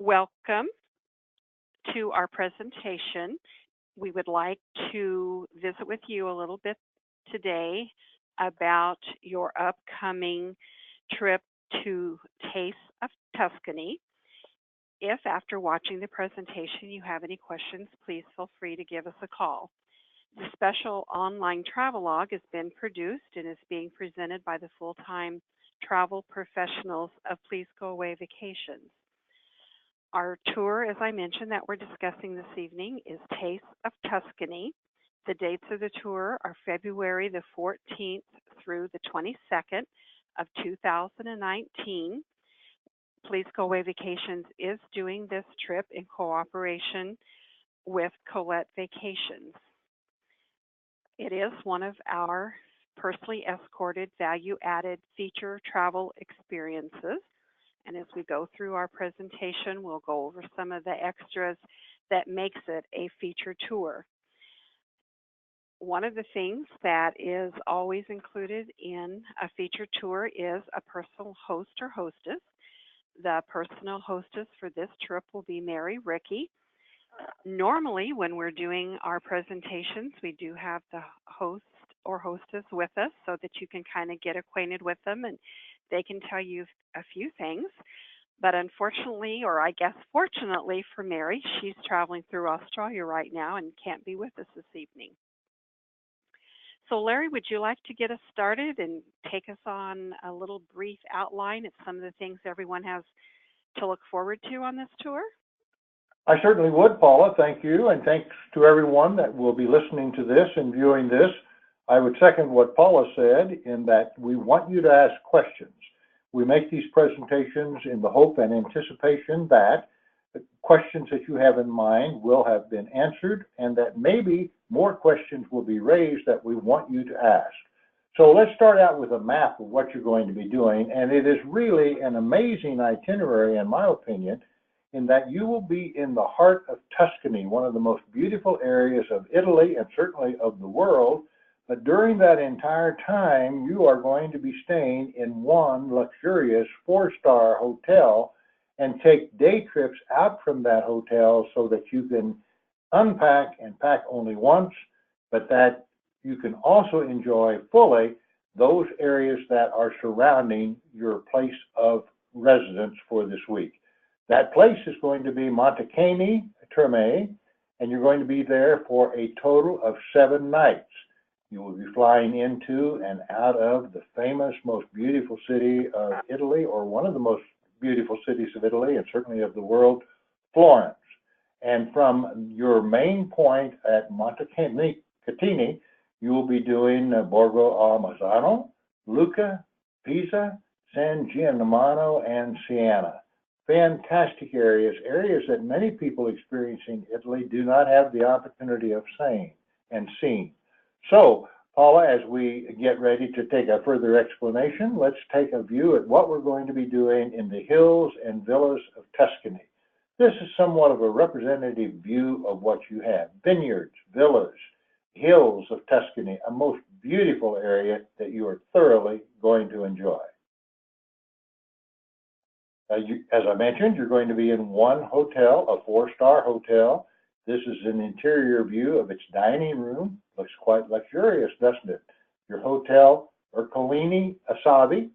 Welcome to our presentation. We would like to visit with you a little bit today about your upcoming trip to Tastes of Tuscany. If after watching the presentation you have any questions, please feel free to give us a call. The special online travelogue has been produced and is being presented by the full-time travel professionals of Please Go Away Vacations. Our tour, as I mentioned, that we're discussing this evening is Taste of Tuscany. The dates of the tour are February the 14th through the 22nd of 2019. Please Go Away Vacations is doing this trip in cooperation with Colette Vacations. It is one of our personally escorted value-added feature travel experiences. And as we go through our presentation, we'll go over some of the extras that makes it a feature tour. One of the things that is always included in a feature tour is a personal host or hostess. The personal hostess for this trip will be Mary Ricky. Normally, when we're doing our presentations, we do have the host or hostess with us so that you can kind of get acquainted with them and they can tell you a few things. But unfortunately, or I guess fortunately for Mary, she's traveling through Australia right now and can't be with us this evening. So Larry, would you like to get us started and take us on a little brief outline of some of the things everyone has to look forward to on this tour? I certainly would, Paula. Thank you, and thanks to everyone that will be listening to this and viewing this. I would second what Paula said in that we want you to ask questions. We make these presentations in the hope and anticipation that the questions that you have in mind will have been answered and that maybe more questions will be raised that we want you to ask. So let's start out with a map of what you're going to be doing, and it is really an amazing itinerary, in my opinion, in that you will be in the heart of Tuscany, one of the most beautiful areas of Italy and certainly of the world. But during that entire time, you are going to be staying in one luxurious four-star hotel and take day trips out from that hotel so that you can unpack and pack only once, but that you can also enjoy fully those areas that are surrounding your place of residence for this week. That place is going to be Montecani Terme, and you're going to be there for a total of 7 nights. You will be flying into and out of the famous, most beautiful city of Italy, or one of the most beautiful cities of Italy, and certainly of the world, Florence. And from your main point at Montecani, you will be doing Borgo al Mazzano, Lucca, Pisa, San Gimignano, and Siena. Fantastic areas, areas that many people experiencing Italy do not have the opportunity of saying and seeing. So, Paula, as we get ready to take a further explanation, let's take a view at what we're going to be doing in the hills and villas of Tuscany. This is somewhat of a representative view of what you have. Vineyards, villas, hills of Tuscany, a most beautiful area that you are thoroughly going to enjoy. As I mentioned, you're going to be in one hotel, a four-star hotel. This is an interior view of its dining room. Looks quite luxurious, doesn't it? Your hotel, Ercolini Asabi.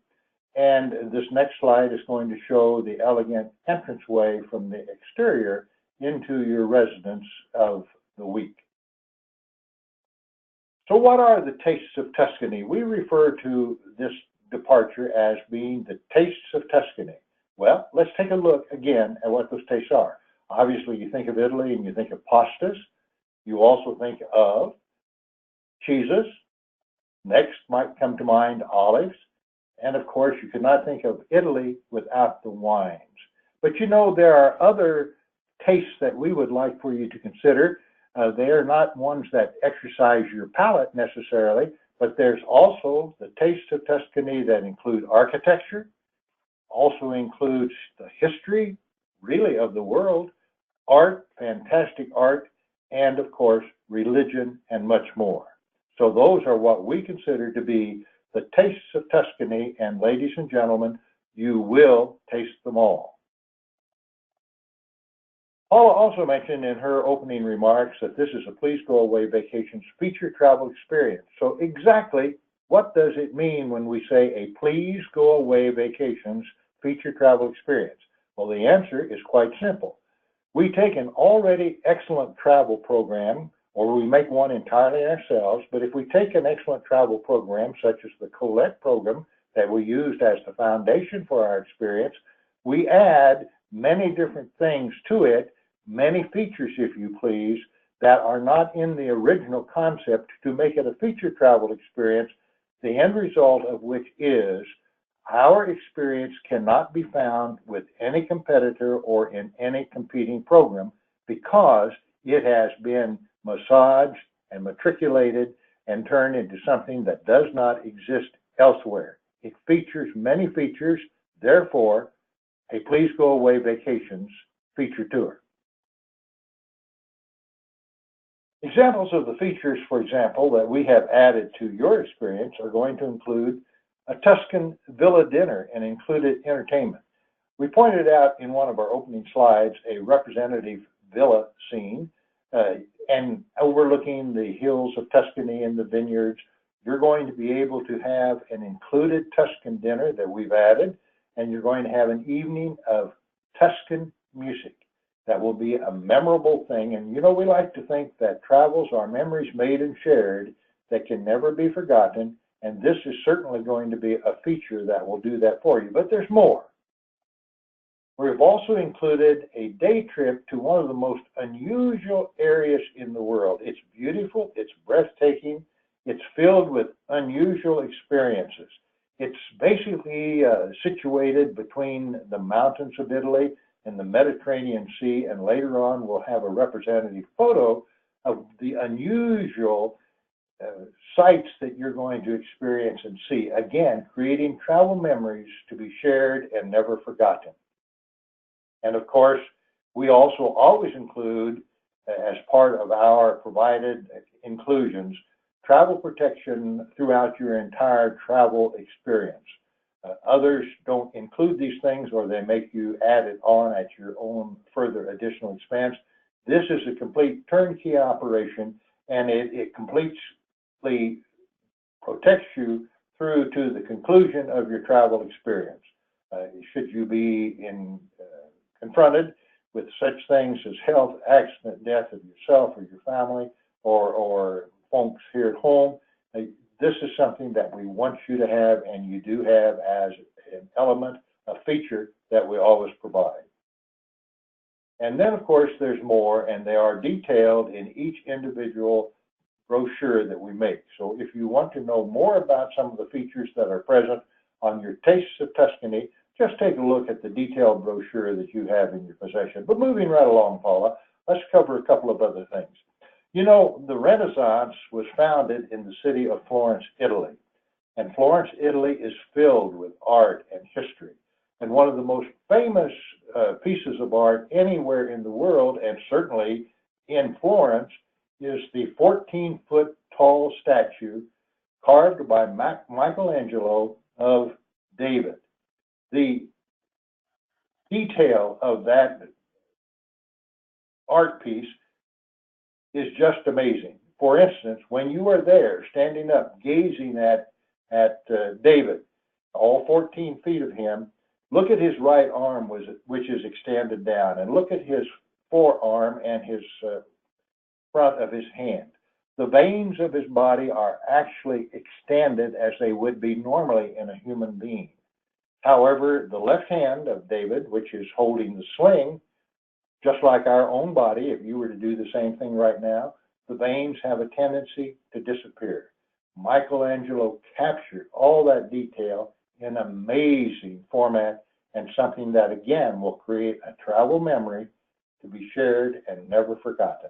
And this next slide is going to show the elegant entranceway from the exterior into your residence of the week. So what are the Tastes of Tuscany? We refer to this departure as being the Tastes of Tuscany. Well, let's take a look again at what those tastes are. Obviously, you think of Italy and you think of pastas. You also think of cheeses. Next might come to mind olives. And of course, you cannot think of Italy without the wines. But you know, there are other tastes that we would like for you to consider. They are not ones that exercise your palate necessarily, but there's also the Tastes of Tuscany that include architecture, also includes the history, really, of the world, art, fantastic art, and of course, religion and much more. So those are what we consider to be the Tastes of Tuscany, and ladies and gentlemen, you will taste them all. Paula also mentioned in her opening remarks that this is a Please Go Away Vacations feature travel experience. So exactly what does it mean when we say a Please Go Away Vacations feature travel experience? Well, the answer is quite simple. We take an already excellent travel program, or we make one entirely ourselves, but if we take an excellent travel program, such as the Colette program that we used as the foundation for our experience, we add many different things to it, many features, if you please, that are not in the original concept to make it a feature travel experience, the end result of which is our experience cannot be found with any competitor or in any competing program because it has been massaged and matriculated and turned into something that does not exist elsewhere. It features many features, therefore, a Please Go Away Vacations feature tour. Examples of the features, for example, that we have added to your experience are going to include a Tuscan villa dinner and included entertainment. We pointed out in one of our opening slides a representative villa scene and overlooking the hills of Tuscany and the vineyards. You're going to be able to have an included Tuscan dinner that we've added, and you're going to have an evening of Tuscan music. That will be a memorable thing. And you know, we like to think that travels are memories made and shared that can never be forgotten. And this is certainly going to be a feature that will do that for you. But there's more. We've also included a day trip to one of the most unusual areas in the world. It's beautiful, it's breathtaking, it's filled with unusual experiences. It's basically situated between the mountains of Italy and the Mediterranean Sea, and later on we'll have a representative photo of the unusual sights that you're going to experience and see. Again, creating travel memories to be shared and never forgotten. And of course, we also always include, as part of our provided inclusions, travel protection throughout your entire travel experience. Others don't include these things, or they make you add it on at your own further additional expense. This is a complete turnkey operation, and it completely protects you through to the conclusion of your travel experience. Should you be confronted with such things as health, accident, death of yourself or your family, or folks here at home, this is something that we want you to have, and you do have as an element, a feature that we always provide. And then, of course, there's more, and they are detailed in each individual brochure that we make. So if you want to know more about some of the features that are present on your Tastes of Tuscany, just take a look at the detailed brochure that you have in your possession. But moving right along, Paula, let's cover a couple of other things. You know, the Renaissance was founded in the city of Florence, Italy. And Florence, Italy is filled with art and history. And one of the most famous pieces of art anywhere in the world, and certainly in Florence, is the 14-foot tall statue carved by Michelangelo of David. The detail of that art piece is just amazing. For instance, when you are there, standing up, gazing at David, all 14 feet of him, look at his right arm, which is extended down, and look at his forearm and his front of his hand. The veins of his body are actually extended as they would be normally in a human being. However, the left hand of David, which is holding the sling, just like our own body, if you were to do the same thing right now, the veins have a tendency to disappear. Michelangelo captured all that detail in amazing format, and something that, again, will create a travel memory to be shared and never forgotten.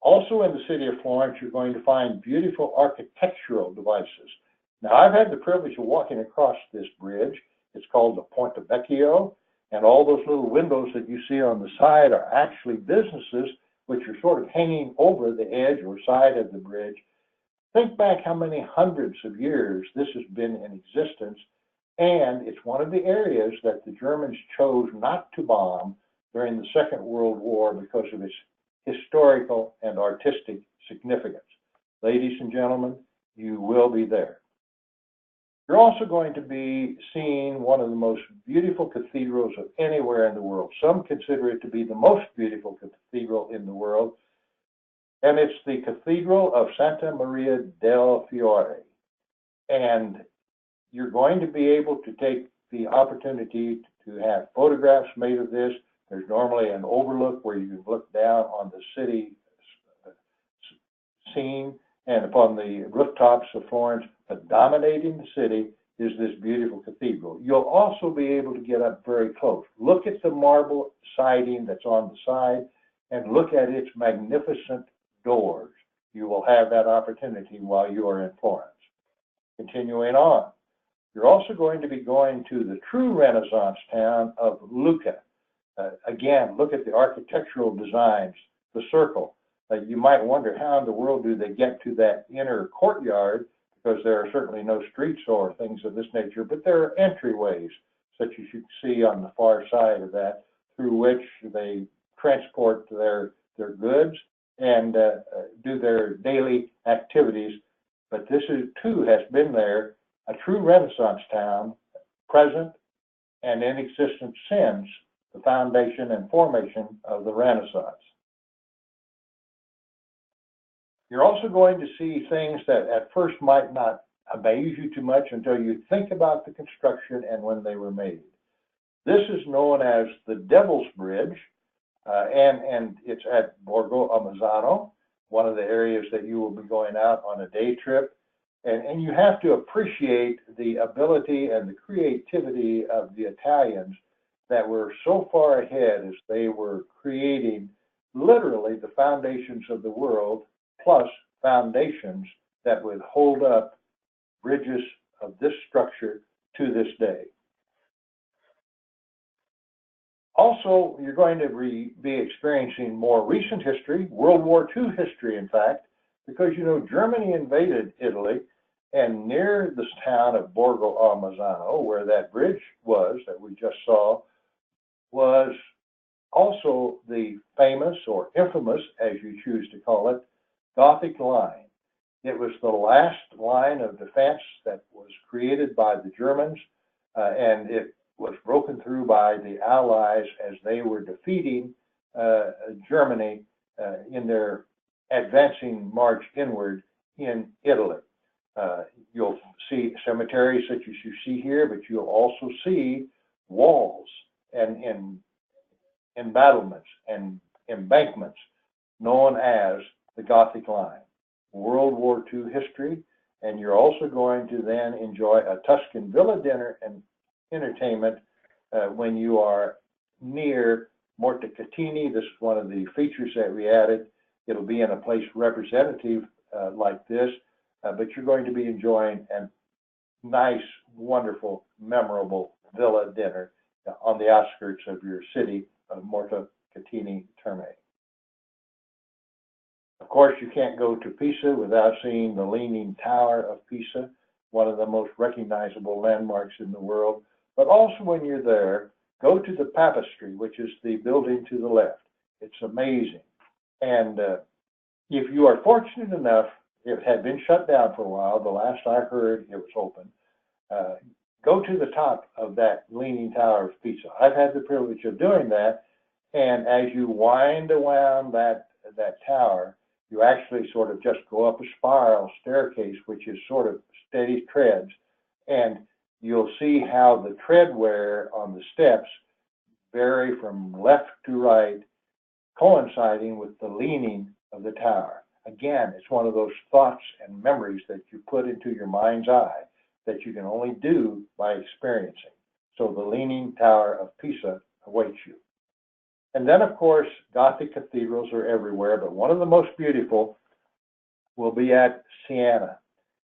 Also in the city of Florence, you're going to find beautiful architectural devices. Now, I've had the privilege of walking across this bridge. It's called the Ponte Vecchio, and all those little windows that you see on the side are actually businesses which are sort of hanging over the edge or side of the bridge. Think back how many hundreds of years this has been in existence, and it's one of the areas that the Germans chose not to bomb during the Second World War because of its historical and artistic significance. Ladies and gentlemen, you will be there. You're also going to be seeing one of the most beautiful cathedrals of anywhere in the world. Some consider it to be the most beautiful cathedral in the world, and it's the Cathedral of Santa Maria del Fiore. And you're going to be able to take the opportunity to have photographs made of this. There's normally an overlook where you can look down on the city scene and upon the rooftops of Florence, but dominating the city is this beautiful cathedral. You'll also be able to get up very close. Look at the marble siding that's on the side and look at its magnificent doors. You will have that opportunity while you are in Florence. Continuing on, you're also going to be going to the true Renaissance town of Lucca. Again, look at the architectural designs, the circle. You might wonder how in the world do they get to that inner courtyard, because there are certainly no streets or things of this nature, but there are entryways, such as you can see on the far side of that, through which they transport their goods and do their daily activities. But this too has been there, a true Renaissance town, present and in existence since the foundation and formation of the Renaissance. You're also going to see things that at first might not amaze you too much until you think about the construction and when they were made. This is known as the Devil's Bridge, and it's at Borgo Amazzano, one of the areas that you will be going out on a day trip. And you have to appreciate the ability and the creativity of the Italians that were so far ahead as they were creating literally the foundations of the world, plus foundations that would hold up bridges of this structure to this day. Also, you're going to be experiencing more recent history, World War II history, in fact, because, you know, Germany invaded Italy, and near this town of Borgo Amazzano, where that bridge was that we just saw, was also the famous or infamous, as you choose to call it, Gothic line. It was the last line of defense that was created by the Germans, and it was broken through by the Allies as they were defeating Germany in their advancing march inward in Italy. You'll see cemeteries such as you see here, but you'll also see walls and embattlements and embankments known as the Gothic line. World War II history, and you're also going to then enjoy a Tuscan villa dinner and entertainment when you are near Montecatini. This is one of the features that we added. It'll be in a place representative like this, but you're going to be enjoying a nice, wonderful, memorable villa dinner on the outskirts of your city of Montecatini Terme. Of course, you can't go to Pisa without seeing the Leaning Tower of Pisa, one of the most recognizable landmarks in the world. But also when you're there, go to the Baptistry, which is the building to the left. It's amazing. And if you are fortunate enough, it had been shut down for a while. The last I heard, it was open. Go to the top of that Leaning Tower of Pisa. I've had the privilege of doing that. And as you wind around that tower, you actually sort of just go up a spiral staircase, which is sort of steady treads. And you'll see how the treadwear on the steps vary from left to right, coinciding with the leaning of the tower. Again, it's one of those thoughts and memories that you put into your mind's eye that you can only do by experiencing. So the Leaning Tower of Pisa awaits you. And then, of course, Gothic cathedrals are everywhere, but one of the most beautiful will be at Siena.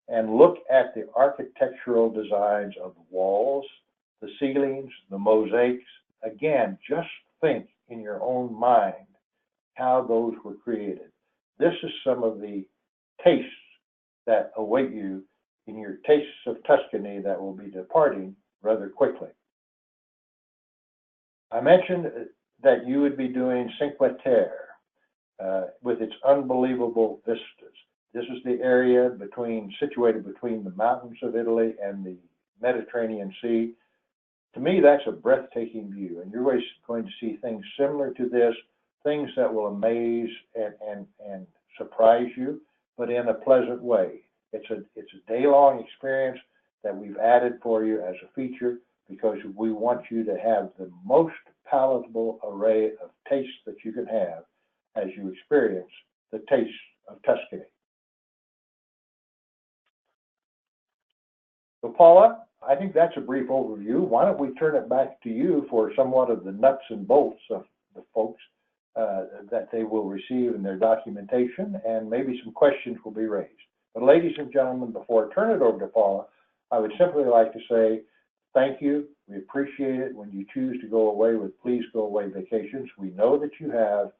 And look at the architectural designs of the walls, the ceilings, the mosaics. Again, just think in your own mind how those were created. This is some of the tastes that await you in your Tastes of Tuscany that will be departing rather quickly. I mentioned that you would be doing Cinque Terre with its unbelievable vistas. This is the area situated between the mountains of Italy and the Mediterranean Sea. To me, that's a breathtaking view, and you're going to see things similar to this, things that will amaze and surprise you, but in a pleasant way. It's a day-long experience that we've added for you as a feature because we want you to have the most palatable array of tastes that you can have as you experience the taste of Tuscany. So, Paula, I think that's a brief overview. Why don't we turn it back to you for somewhat of the nuts and bolts of the folks that they will receive in their documentation, and maybe some questions will be raised. But ladies and gentlemen, before I turn it over to Paula, I would simply like to say thank you. We appreciate it when you choose to go away with Please Go Away Vacations. We know that you have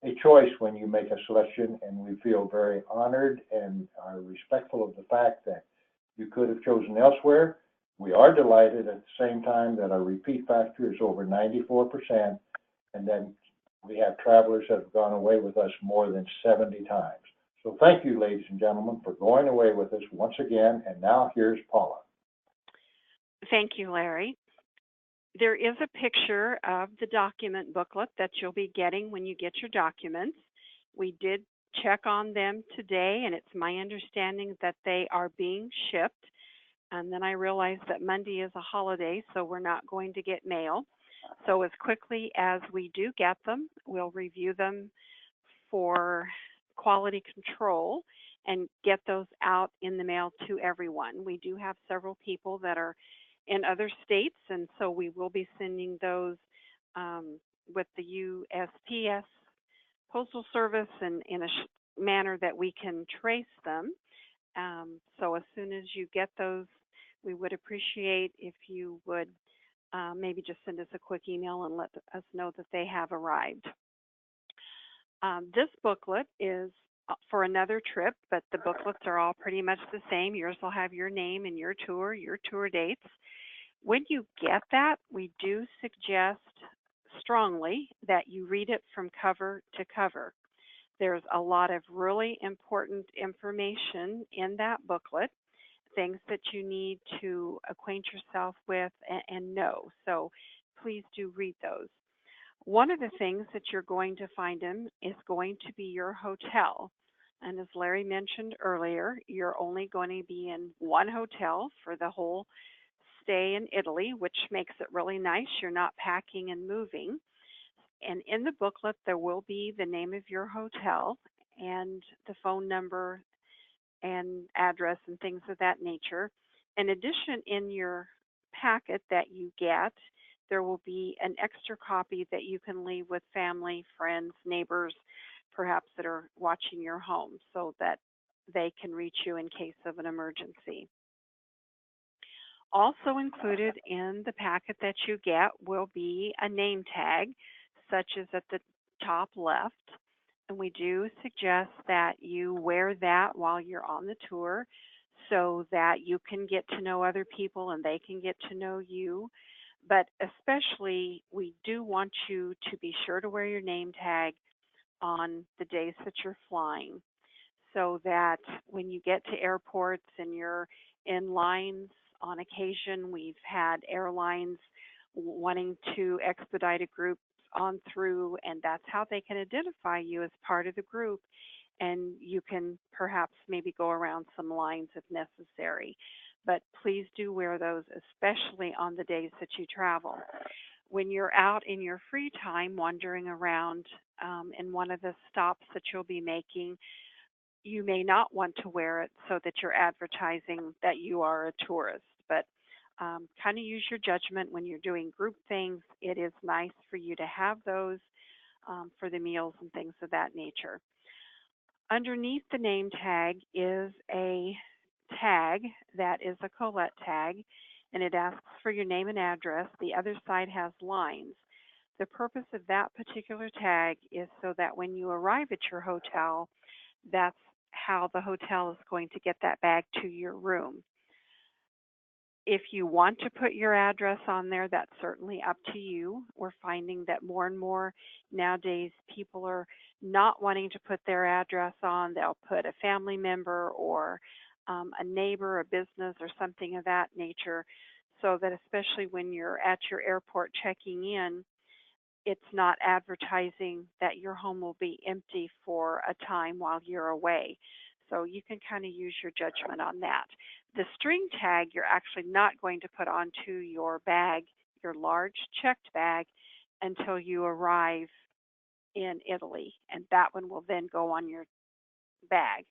a choice when you make a selection, and we feel very honored and are respectful of the fact that you could have chosen elsewhere. We are delighted at the same time that our repeat factor is over 94%, and then we have travelers that have gone away with us more than 70 times. So thank you, ladies and gentlemen, for going away with us once again. And now here's Paula. Thank you, Larry. There is a picture of the document booklet that you'll be getting when you get your documents. We did check on them today, and it's my understanding that they are being shipped. And then I realized that Monday is a holiday, so we're not going to get mail. So as quickly as we do get them, we'll review them for quality control and get those out in the mail to everyone. We do have several people that are in other states, and so we will be sending those with the USPS Postal Service in a manner that we can trace them. So as soon as you get those, we would appreciate if you would maybe just send us a quick email and let us know that they have arrived. This booklet is for another trip, but the booklets are all pretty much the same. Yours will have your name and your tour dates. When you get that, we do suggest strongly that you read it from cover to cover. There's a lot of really important information in that booklet, things that you need to acquaint yourself with and know. So please do read those. One of the things that you're going to find in is going to be your hotel. And as Larry mentioned earlier, you're only going to be in one hotel for the whole stay in Italy, which makes it really nice. You're not packing and moving. And in the booklet, there will be the name of your hotel and the phone number and address and things of that nature. In addition, in your packet that you get, there will be an extra copy that you can leave with family, friends, neighbors, perhaps that are watching your home so that they can reach you in case of an emergency. Also included in the packet that you get will be a name tag, such as at the top left. And we do suggest that you wear that while you're on the tour so that you can get to know other people and they can get to know you. But especially, we do want you to be sure to wear your name tag on the days that you're flying so that when you get to airports and you're in lines, on occasion we've had airlines wanting to expedite a group on through, and that's how they can identify you as part of the group, and you can perhaps maybe go around some lines if necessary. But please do wear those, especially on the days that you travel. When you're out in your free time wandering around in one of the stops that you'll be making, you may not want to wear it so that you're advertising that you are a tourist, but kind of use your judgment when you're doing group things. It is nice for you to have those for the meals and things of that nature. Underneath the name tag is a tag that is a Colette tag, and it asks for your name and address. The other side has lines. The purpose of that particular tag is so that when you arrive at your hotel, that's how the hotel is going to get that bag to your room. If you want to put your address on there, that's certainly up to you. We're finding that more and more nowadays people are not wanting to put their address on. They'll put a family member or a neighbor, a business, or something of that nature, so that especially when you're at your airport checking in, it's not advertising that your home will be empty for a time while you're away. So you can kind of use your judgment on that. The string tag you're actually not going to put onto your bag, your large checked bag, until you arrive in Italy, and that one will then go on your bag.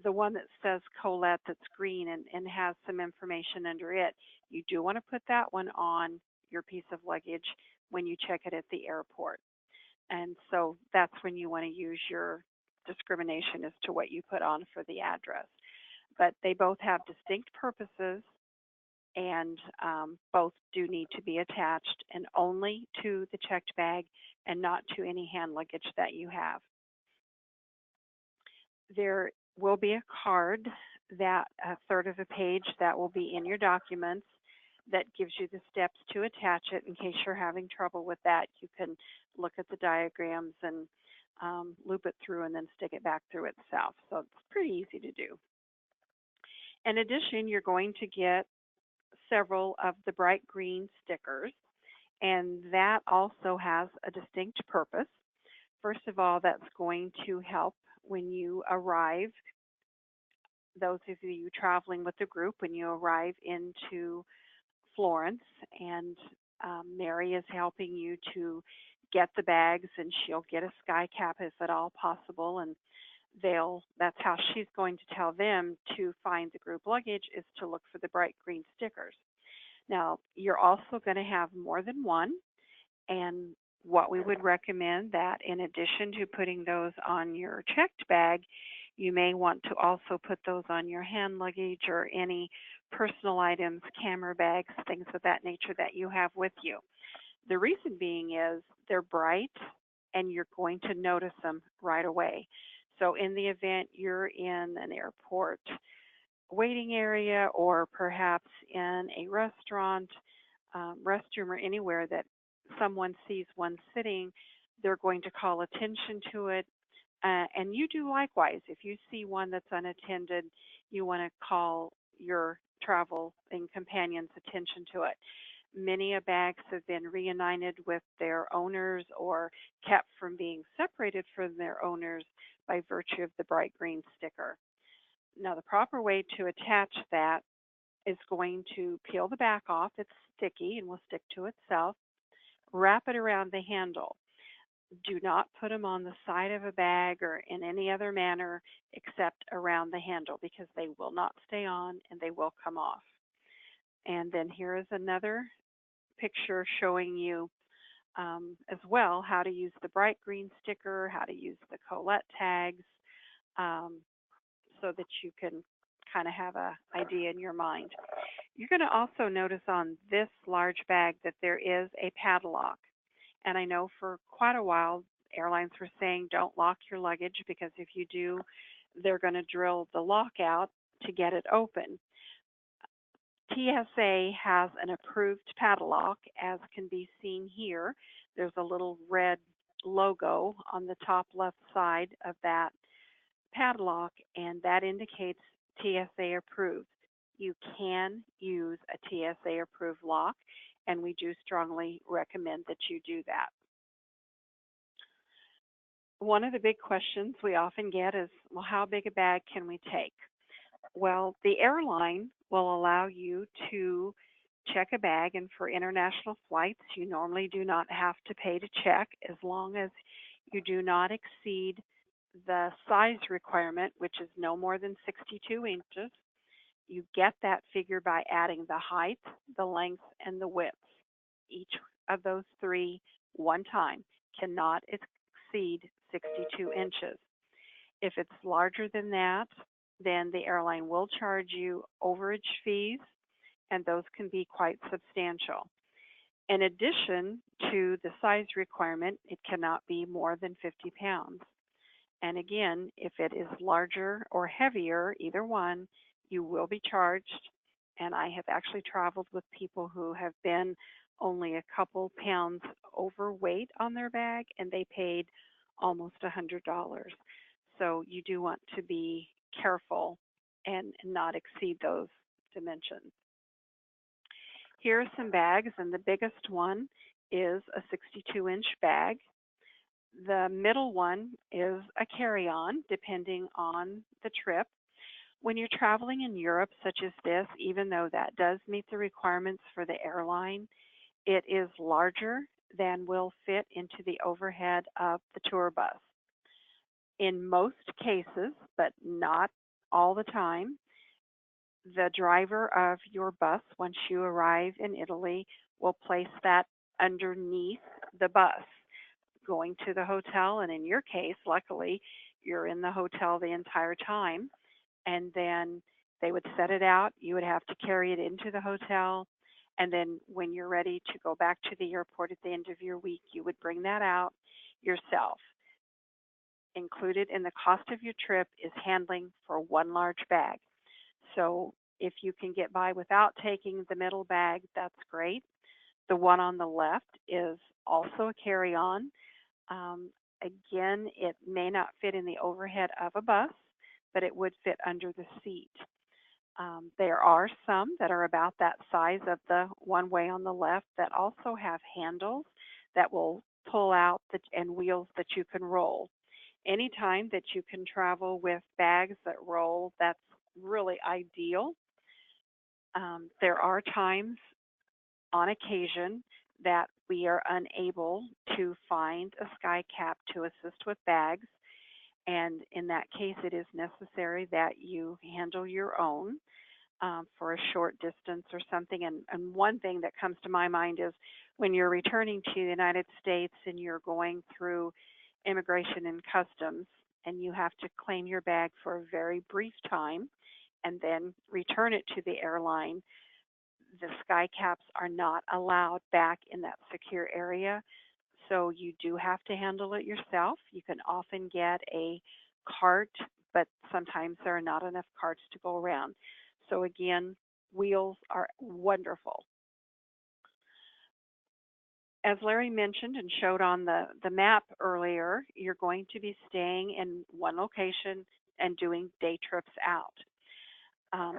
The one that says Colette that's green and has some information under it, you do want to put that one on your piece of luggage when you check it at the airport. And so that's when you want to use your discrimination as to what you put on for the address. But they both have distinct purposes, and both do need to be attached, and only to the checked bag and not to any hand luggage that you have. There will be a card, that a third of a page, that will be in your documents, that gives you the steps to attach it. In case you're having trouble with that, you can look at the diagrams and loop it through and then stick it back through itself. So it's pretty easy to do. In addition, you're going to get several of the bright green stickers, and that also has a distinct purpose. First of all, that's going to help when you arrive, those of you traveling with the group, when you arrive into Florence, and Mary is helping you to get the bags, and she'll get a sky cap if at all possible, and that's how she's going to tell them to find the group luggage, is to look for the bright green stickers. Now, you're also going to have more than one, and what we would recommend that in addition to putting those on your checked bag, you may want to also put those on your hand luggage or any personal items, camera bags, things of that nature that you have with you. The reason being is they're bright and you're going to notice them right away. So in the event you're in an airport waiting area, or perhaps in a restaurant, restroom, or anywhere that someone sees one sitting, they're going to call attention to it. And you do likewise. If you see one that's unattended, you want to call your traveling companion's attention to it. Many bags have been reunited with their owners or kept from being separated from their owners by virtue of the bright green sticker. Now, the proper way to attach that is going to peel the back off. It's sticky and will stick to itself. Wrap it around the handle. Do not put them on the side of a bag or in any other manner except around the handle, because they will not stay on and they will come off. And then here is another picture showing you as well how to use the bright green sticker, how to use the Colette tags, so that you can kind of have an idea in your mind. You're going to also notice on this large bag that there is a padlock. And I know for quite a while, airlines were saying don't lock your luggage, because if you do, they're going to drill the lock out to get it open. TSA has an approved padlock, as can be seen here. There's a little red logo on the top left side of that padlock, and that indicates TSA approved. You can use a TSA approved lock, and we do strongly recommend that you do that. One of the big questions we often get is, well, how big a bag can we take? Well, the airline will allow you to check a bag, and for international flights, you normally do not have to pay to check as long as you do not exceed the size requirement, which is no more than 62 inches. You get that figure by adding the height, the length, and the width. Each of those three, one time, cannot exceed 62 inches. If it's larger than that, then the airline will charge you overage fees, and those can be quite substantial. In addition to the size requirement, it cannot be more than 50 pounds. And again, if it is larger or heavier, either one, you will be charged, and I have actually traveled with people who have been only a couple pounds overweight on their bag, and they paid almost $100. So you do want to be careful and not exceed those dimensions. Here are some bags, and the biggest one is a 62-inch bag. The middle one is a carry-on, depending on the trip. When you're traveling in Europe, such as this, even though that does meet the requirements for the airline, it is larger than will fit into the overhead of the tour bus. In most cases, but not all the time, the driver of your bus, once you arrive in Italy, will place that underneath the bus going to the hotel. And in your case, luckily, you're in the hotel the entire time. And then they would set it out. You would have to carry it into the hotel. And then when you're ready to go back to the airport at the end of your week, you would bring that out yourself. Included in the cost of your trip is handling for one large bag. So if you can get by without taking the middle bag, that's great. The one on the left is also a carry-on. Again, it may not fit in the overhead of a bus, but it would fit under the seat. There are some that are about that size of the one way on the left that also have handles that will pull out and wheels that you can roll. Anytime that you can travel with bags that roll, that's really ideal. There are times, on occasion, that we are unable to find a sky cap to assist with bags, and in that case, it is necessary that you handle your own for a short distance or something. And one thing that comes to my mind is when you're returning to the United States and you're going through immigration and customs, and you have to claim your bag for a very brief time and then return it to the airline, the sky caps are not allowed back in that secure area. So you do have to handle it yourself. You can often get a cart, but sometimes there are not enough carts to go around. So again, wheels are wonderful. As Larry mentioned and showed on the map earlier, you're going to be staying in one location and doing day trips out.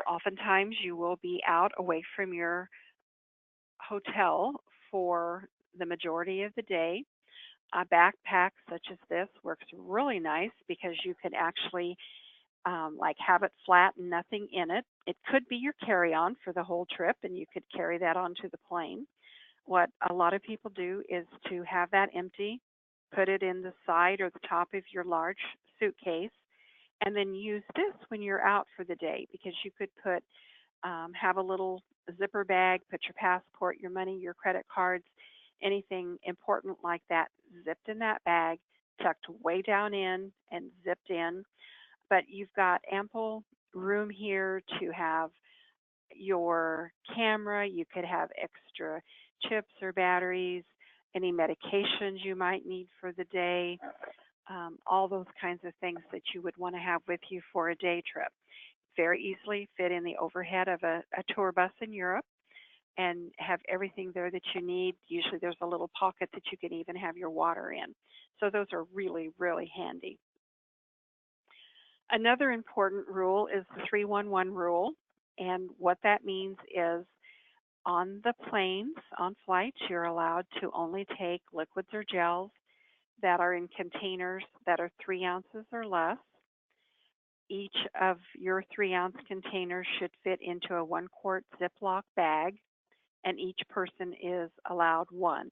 Oftentimes you will be out away from your hotel for the majority of the day. A backpack such as this works really nice because you can actually like have it flat and nothing in it. It could be your carry-on for the whole trip, and you could carry that onto the plane. What a lot of people do is to have that empty, put it in the side or the top of your large suitcase, and then use this when you're out for the day, because you could have a little zipper bag, put your passport, your money, your credit cards, anything important like that zipped in that bag, tucked way down in and zipped in. But you've got ample room here to have your camera. You could have extra chips or batteries, any medications you might need for the day, all those kinds of things that you would want to have with you for a day trip. Very easily fit in the overhead of a tour bus in Europe and have everything there that you need. Usually there's a little pocket that you can even have your water in. So those are really, really handy. Another important rule is the 311 rule. And what that means is on the planes, on flights, you're allowed to only take liquids or gels that are in containers that are 3 ounces or less. Each of your 3-ounce containers should fit into a 1-quart Ziploc bag, and each person is allowed one.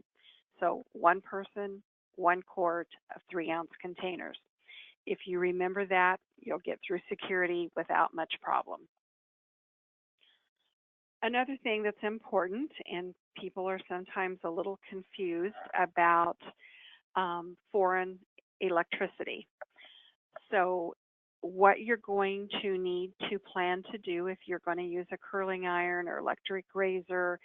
So one person, 1 quart of 3-ounce containers. If you remember that, you'll get through security without much problem. Another thing that's important, and people are sometimes a little confused about foreign electricity. So what you're going to need to plan to do if you're going to use a curling iron or electric razor,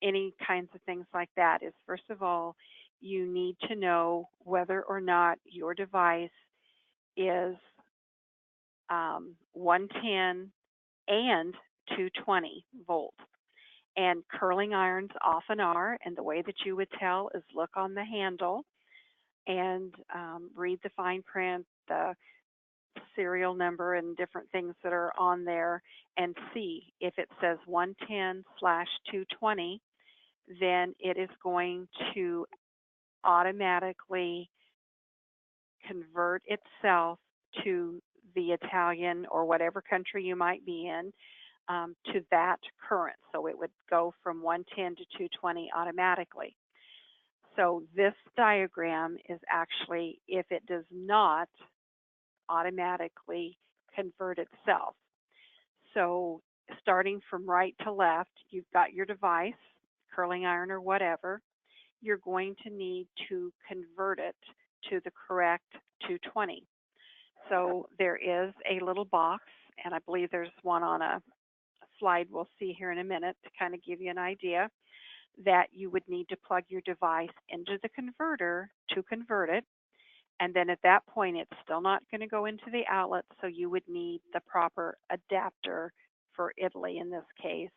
any kinds of things like that, is first of all, you need to know whether or not your device is 110 and 220 volt. And curling irons often are, and the way that you would tell is look on the handle and read the fine print, the serial number, and different things that are on there, and see if it says 110/220, then it is going to automatically convert itself to the Italian or whatever country you might be in, to that current. So it would go from 110 to 220 automatically. So this diagram is actually if it does not automatically convert itself. So starting from right to left, you've got your device, curling iron or whatever. You're going to need to convert it to the correct 220. So there is a little box, and I believe there's one on a slide we'll see here in a minute to kind of give you an idea that you would need to plug your device into the converter to convert it. And then at that point, it's still not going to go into the outlet, so you would need the proper adapter for Italy in this case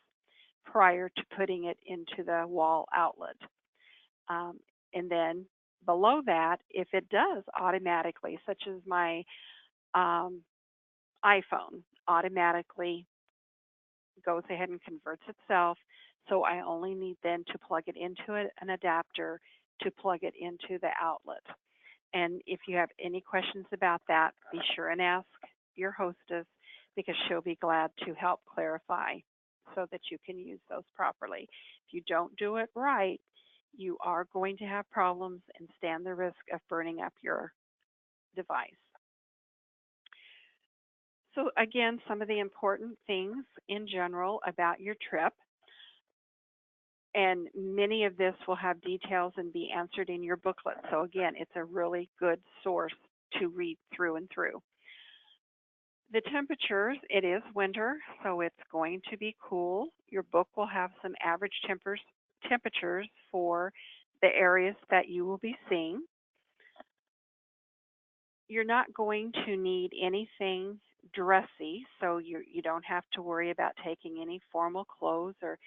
prior to putting it into the wall outlet. And then below that, if it does automatically, such as my iPhone automatically goes ahead and converts itself, so I only need then to plug it into an adapter to plug it into the outlet. And if you have any questions about that, be sure and ask your hostess because she'll be glad to help clarify so that you can use those properly. If you don't do it right, you are going to have problems and stand the risk of burning up your device. So again, some of the important things in general about your trip, and many of this will have details and be answered in your booklet. So again, it's a really good source to read through and through. The temperatures, it is winter, so it's going to be cool. Your book will have some average temperatures for the areas that you will be seeing. You're not going to need anything dressy, so you don't have to worry about taking any formal clothes or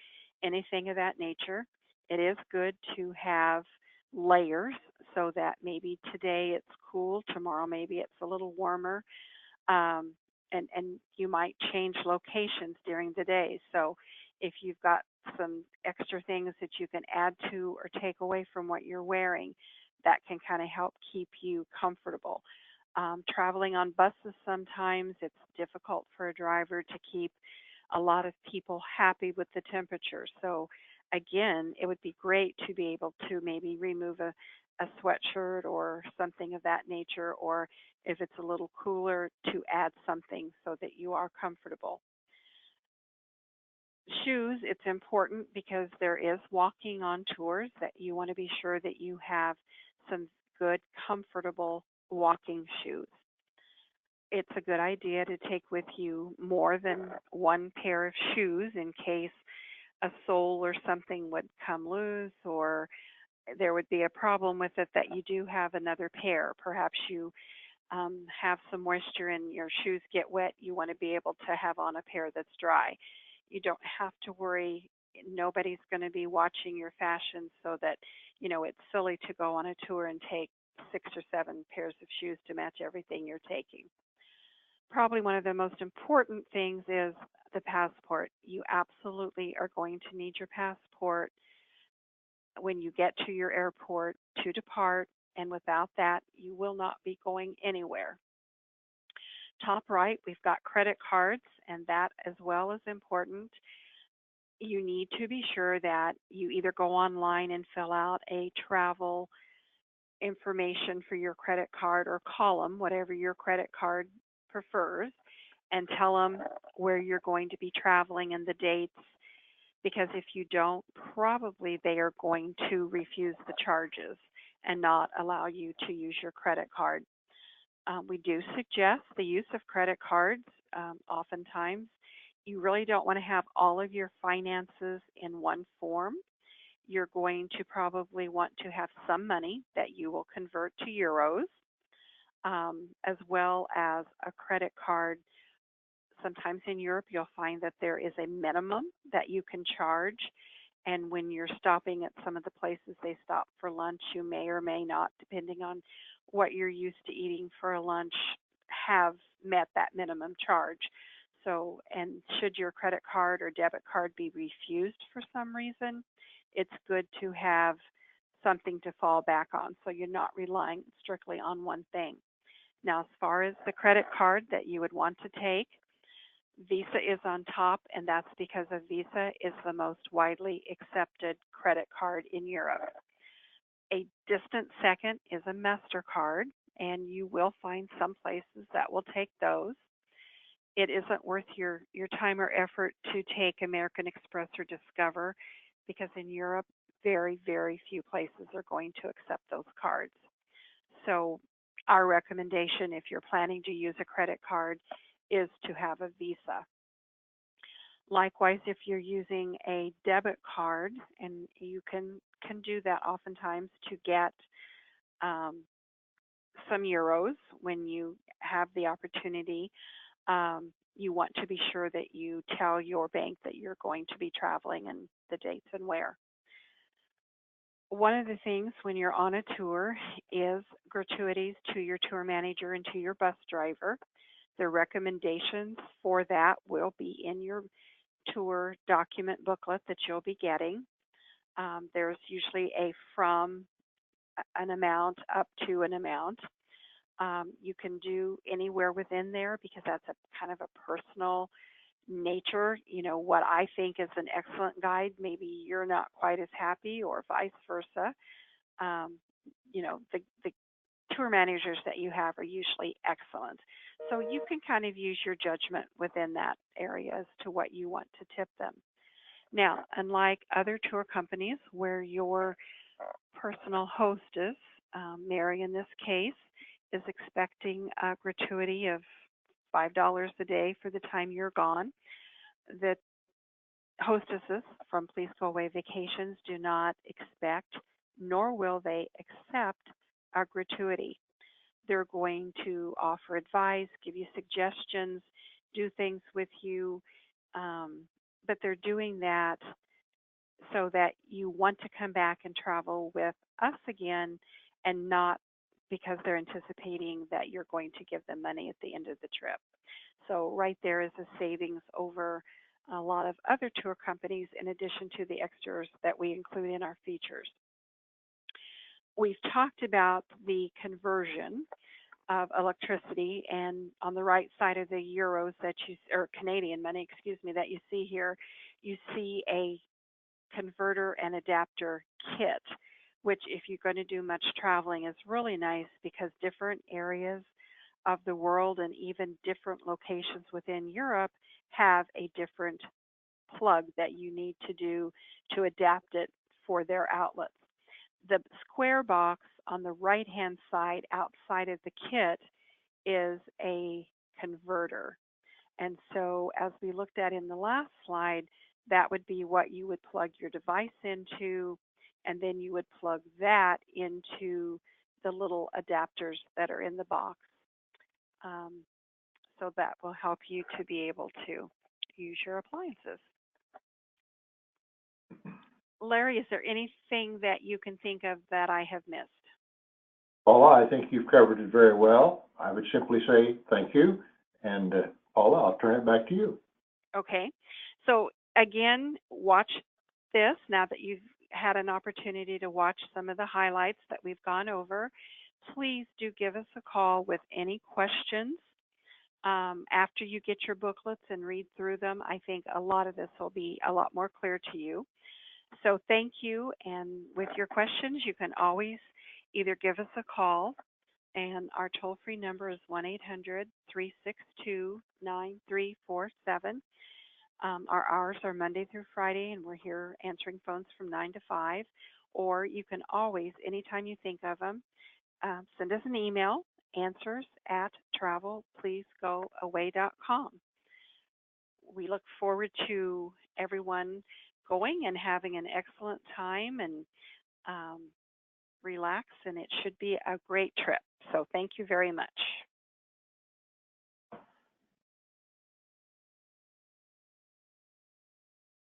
anything of that nature. It is good to have layers so that maybe today it's cool, tomorrow maybe it's a little warmer, and you might change locations during the day. So if you've got some extra things that you can add to or take away from what you're wearing, that can kind of help keep you comfortable. Traveling on buses sometimes it's difficult for a driver to keep a lot of people happy with the temperature. So again, it would be great to be able to maybe remove a sweatshirt or something of that nature, or if it's a little cooler, to add something so that you are comfortable. Shoes, it's important because there is walking on tours that you want to be sure that you have some good, comfortable walking shoes. It's a good idea to take with you more than one pair of shoes in case a sole or something would come loose or there would be a problem with it that you do have another pair. Perhaps you have some moisture and your shoes get wet. You want to be able to have on a pair that's dry. You don't have to worry. Nobody's going to be watching your fashion, so that, it's silly to go on a tour and take 6 or 7 pairs of shoes to match everything you're taking. Probably one of the most important things is the passport. You absolutely are going to need your passport when you get to your airport to depart, and without that, you will not be going anywhere. Top right, we've got credit cards, and that as well is important. You need to be sure that you either go online and fill out a travel information for your credit card or call them, whatever your credit card prefers, and tell them where you're going to be traveling and the dates, because if you don't, probably they are going to refuse the charges and not allow you to use your credit card. We do suggest the use of credit cards. Oftentimes, you really don't want to have all of your finances in one form. You're going to probably want to have some money that you will convert to euros, as well as a credit card sometimes in Europe you'll find that there is a minimum that you can charge. And when you're stopping at some of the places they stop for lunch, you may or may not, depending on what you're used to eating for a lunch, have met that minimum charge. So, and should your credit card or debit card be refused for some reason, it's good to have something to fall back on so you're not relying strictly on one thing. Now, as far as the credit card that you would want to take, Visa is on top, and that's because of Visa is the most widely accepted credit card in Europe. A distant second is a MasterCard, and you will find some places that will take those. It isn't worth your time or effort to take American Express or Discover because in Europe, very, very few places are going to accept those cards. So our recommendation, if you're planning to use a credit card, is to have a Visa. Likewise, if you're using a debit card, and you can do that oftentimes to get um, some euros when you have the opportunity, you want to be sure that you tell your bank that you're going to be traveling and the dates and where. One of the things when you're on a tour is gratuities to your tour manager and to your bus driver. The recommendations for that will be in your tour document booklet that you'll be getting. There's usually a from an amount up to an amount. You can do anywhere within there because that's a kind of a personal nature. You know, what I think is an excellent guide, maybe you're not quite as happy, or vice versa. Um, the tour managers that you have are usually excellent. So you can kind of use your judgment within that area as to what you want to tip them. Now, unlike other tour companies where your personal hostess, Mary in this case, is expecting a gratuity of $5 a day for the time you're gone, the hostesses from Please Go Away Vacations do not expect, nor will they accept, a gratuity. They're going to offer advice, give you suggestions, do things with you, but they're doing that so that you want to come back and travel with us again, and not because they're anticipating that you're going to give them money at the end of the trip. So right there is a savings over a lot of other tour companies in addition to the extras that we include in our features. We've talked about the conversion of electricity, and on the right side of the euros that you, or Canadian money, excuse me, that you see here, you see a converter and adapter kit, which if you're going to do much traveling is really nice because different areas of the world and even different locations within Europe have a different plug that you need to do to adapt it for their outlets. The square box on the right-hand side outside of the kit is a converter. And so as we looked at in the last slide, that would be what you would plug your device into, and then you would plug that into the little adapters that are in the box. So that will help you to be able to use your appliances. Larry, is there anything that you can think of that I have missed? Paula, I think you've covered it very well. I would simply say thank you. And Paula, I'll turn it back to you. Okay. So again, watch this now that you've had an opportunity to watch some of the highlights that we've gone over. Please do give us a call with any questions. After you get your booklets and read through them, I think a lot of this will be a lot more clear to you. So thank you. And with your questions, you can always either give us a call, and our toll-free number is 1-800-362-9347. Our hours are Monday through Friday, and we're here answering phones from 9 to 5. Or you can always, anytime you think of them, send us an email, answers@travelpleasegoaway.com. We look forward to everyone going and having an excellent time and relax, and it should be a great trip. So thank you very much.